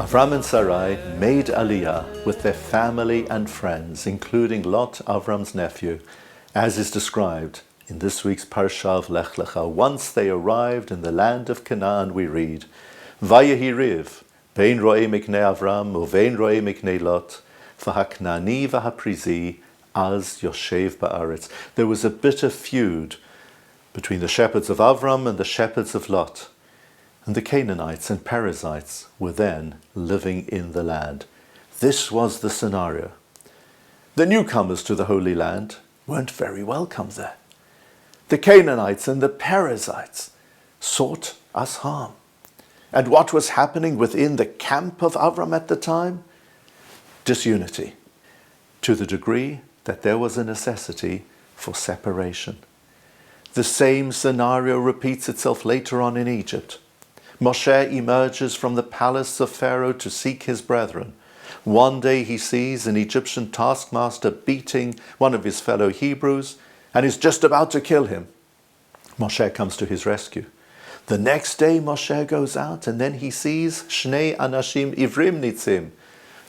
Avram and Sarai made Aliyah with their family and friends, including Lot, Avram's nephew, as is described in this week's Parsha of Lech Lecha. Once they arrived in the land of Canaan, we read, Vayehi riv, bein ro'ei miknei Avram, uvein ro'ei miknei Lot, v'haknani v'haprizi, az yoshev ba'aretz. There was a bitter feud between the shepherds of Avram and the shepherds of Lot. And the Canaanites and Perizzites were then living in the land. This was the scenario. The newcomers to the Holy Land weren't very welcome there. The Canaanites and the Perizzites sought us harm. And what was happening within the camp of Avram at the time? Disunity, to the degree that there was a necessity for separation. The same scenario repeats itself later on in Egypt. Moshe emerges from the palace of Pharaoh to seek his brethren. One day he sees an Egyptian taskmaster beating one of his fellow Hebrews and is just about to kill him. Moshe comes to his rescue. The next day Moshe goes out and then he sees Shnei Anashim Ivrim Nitzim,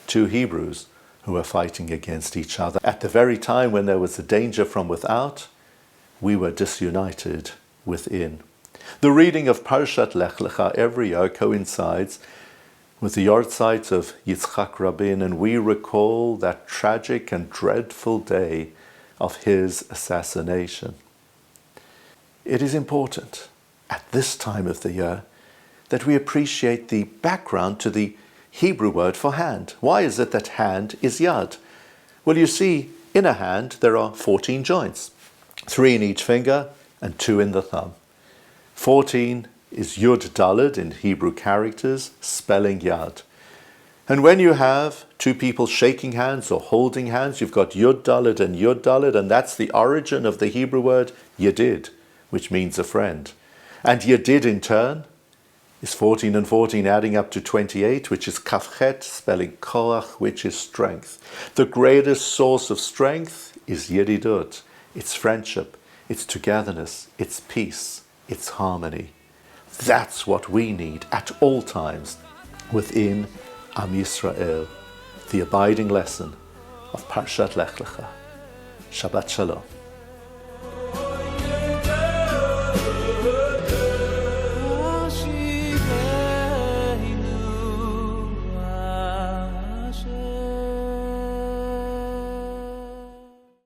two Hebrews who are fighting against each other. At the very time when there was a danger from without, we were disunited within. The reading of Parshat Lech Lecha every year coincides with the yahrzeit of Yitzchak Rabin, and we recall that tragic and dreadful day of his assassination. It is important at this time of the year that we appreciate the background to the Hebrew word for hand. Why is it that hand is yad? Well, you see, in a hand there are 14 joints, 3 in each finger and 2 in the thumb. 14 is Yud Daled in Hebrew characters, spelling Yad. And when you have two people shaking hands or holding hands, you've got Yud Daled and Yud Daled, and that's the origin of the Hebrew word Yedid, which means a friend. And Yedid in turn is 14 and 14 adding up to 28, which is Kafchet, spelling Koach, which is strength. The greatest source of strength is Yedidut. It's friendship, it's togetherness, it's peace. It's harmony. That's what we need at all times within Am Yisrael, the abiding lesson of Parshat Lech Lecha. Shabbat Shalom.